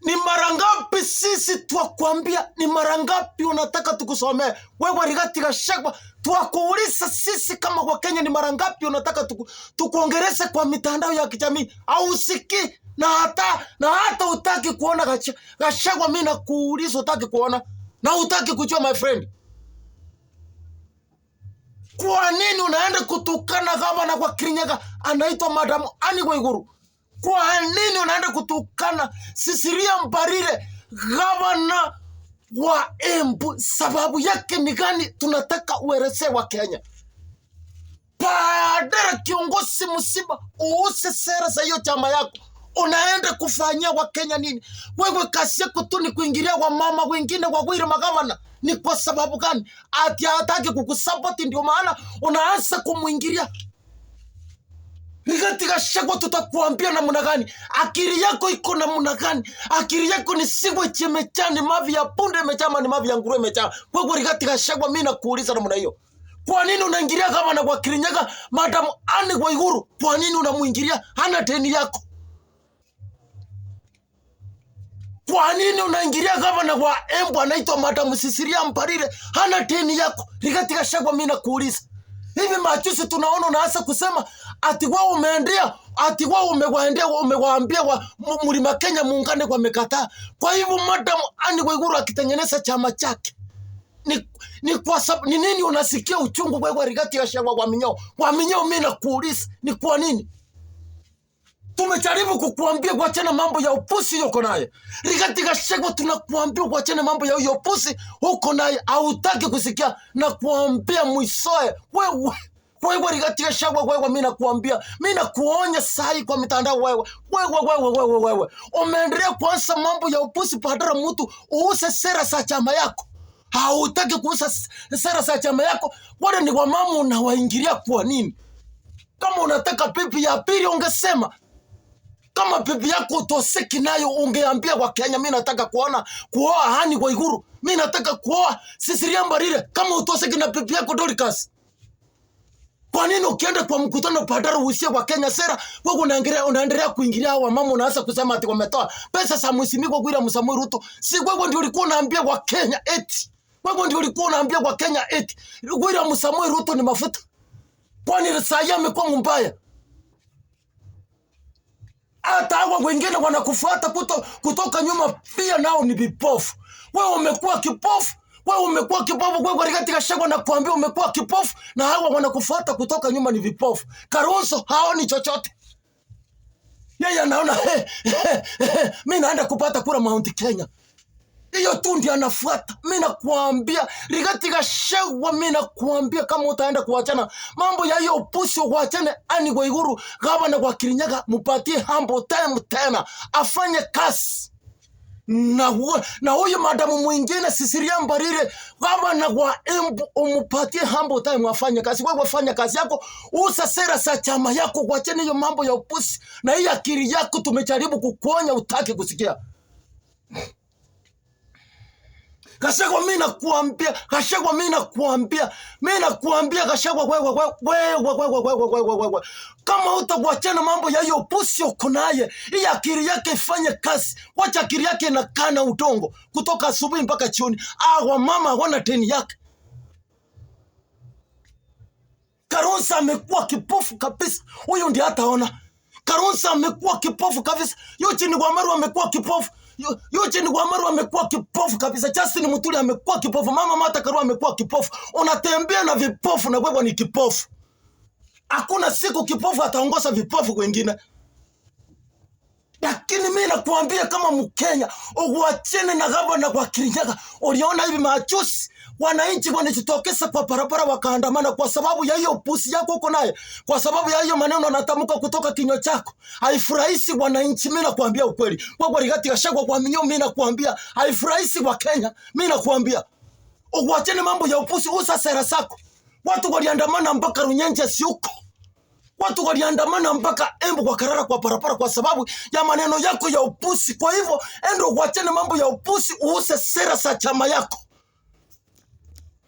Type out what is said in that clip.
Ni mara ngapi sisi tuakwambia, ni mara ngapi unataka tukusomee? Wewe Rigathi Gachagua, tuakuuliza sisi kama kwa Kenya, ni mara ngapi unataka tukuongeleze kwa mitandao ya kijamii? Au usiki na hata utaki kuona Gachagua. Mimi nakuuliza, utaki kuona na utaki kujua, my friend. Kwa nini unaenda kutukana gavana kwa Kirinyaga anaitwa Madam Anne Waiguru? Kwa nini unaenda kutukana Cecilia Mbarire, gavana wa Embu? Sababu yake ni gani? Tunataka uelezee wa Kenya. Badala kiongozi msiba uuse sera za hiyo chama yako, unaenda kufanyia wa Kenya nini? Wewe kazi yako tu ni kuingilia wa mama wengine wa wile magavana. Ni kwa sababu gani? Ati hataki kukusupport, ndio maana unaanza kumuingilia. Rigathi Gachagua, tutakuambia namna gani? Akili yako iko namna gani? Akili yako ni siwe chemechani, mavi ya punde mechama, ni mavi ya nguruwe mechama. Wewe Rigathi Gachagua, mimi nakuuliza namna hiyo. Kwa nini unaingilia gavana kwa Kirinyaga Madam Anne Waiguru? Kwa nini unamuingilia? Hana deni yako. Kwa nini unaingilia gavana wa Embu anaitwa Madam Cecilia Mbarire? Hana deni yako. Rigathi Gachagua, mimi nakuuliza. Hivi majuzi tunaona unaanza kusema ati wao umeendea, ati wao umewaambia wa Mlima Kenya muungane kwa mekataa. Kwa hivyo Madam Anne Waiguru akitengeneza chama chake, ni kwa sababu ni nini unasikia uchungu wewe Rigathi Gachagua kwa minyoo? Kwa minyoo, mimi nakuuliza, ni kwa nini? Tumejaribu kukuambia kuachana mambo ya upusi uko naye. Rigathi Gachagua, tunakuambia kuachana mambo ya upusi uko naye, hautaki kusikia. Na kuambia mwisoe wewe Rigathi Gachagua, wewe mimi nakuambia, mimi nakuonya sahi kwa mitandao, wewe umeendelea kuanza mambo ya upusi badala mtu uuse sera za chama yako. Hautaki kuuza sera za chama yako. Wale ni wamama unawaingilia kwa nini? Kama unataka pipi ya pili ungesema. Kama bibi yako utoseki nayo ungeambia kwa Kenya, mimi nataka kuoa Anne Waiguru, mimi nataka kuoa Cecilia Mbarire. Kama utoseki na bibi yako Dorcas, kwa nini ukienda kwa mkutano badala usie kwa Kenya sera, wewe unaendelea kuingilia hawa mama, unaanza kusema ati wametoa pesa za msimiko kwa William Samoei Ruto? Si wewe ndio ulikuwa unaambia kwa Kenya eti? Wewe ndio ulikuwa unaambia kwa Kenya eti William Samoei Ruto ni mafuta? Kwani sasa amekuwa mbaya? Hata hao wengine wanakufuata kutoka nyuma pia nao ni vipofu. Wewe umekuwa kipofu. Wewe Rigathi Gachagua, nakuambia umekuwa kipofu, na hao wanakufuata kutoka nyuma ni vipofu. Kalonzo haoni chochote. Yeye anaona mimi naenda kupata kura Mount Kenya. Hiyo tu ndio anafuata. Mimi nakuambia Rigathi Gachagua, mimi nakuambia kama utaenda kuachana mambo ya hiyo upusi, uachane Anne Waiguru gavana kwa Kirinyaga, mupatie humble time tena afanye kazi. Na huyo madamu mwingine Cecilia Mbarire gavana kwa Embu, umupatie humble time afanye kazi. Wewe fanya kazi yako, usa sera za chama yako, uachane hiyo mambo ya upusi. Na hii akili yako tumejaribu kukuonya, utaki kusikia. Gachagua, mimi nakuambia Gachagua, wewe kama utakuachana mambo ya hiyo pusi uko naye, hii akili yake ifanye kazi. Wacha akili yake inakaa na udongo kutoka asubuhi mpaka jioni. Hawa mama hawana deni yake. Kalonzo amekuwa kipofu kabisa. Huyo ndiye hataona. Kalonzo amekuwa kipofu kabisa. Eugene Wamalwa amekuwa kipofu. Eugene Wamalwa amekuwa kipofu kabisa. Justin Muturi amekuwa kipofu. Mama Martha Karua amekuwa kipofu. Unatembea na vipofu na wewe ni kipofu. Hakuna siku kipofu ataongoza vipofu wengine. Lakini mimi nakuambia kama Mkenya, uachane na gavana kwa Kirinyaga. Uliona hivi majuzi wananchi wanajitokeza kwa barabara wakaandamana kwa sababu ya hiyo upusi yako uko naye. Kwa sababu ya hiyo maneno yanatamka kutoka kinywa chako. Haifurahishi wananchi, mimi nakuambia ukweli. Wewe Rigathi Gachagua kwa minyoo, mimi nakuambia haifurahishi wa Kenya. Mimi nakuambia uachane mambo ya upusi, usa sera zako. Watu waliandamana mpaka Runyenje siuko. Watu waliandamana mpaka Embu kwa Karara kwa barabara kwa sababu ya maneno yako ya upusi. Kwa hivyo endo uachane mambo ya upusi, uuse sera za chama yako.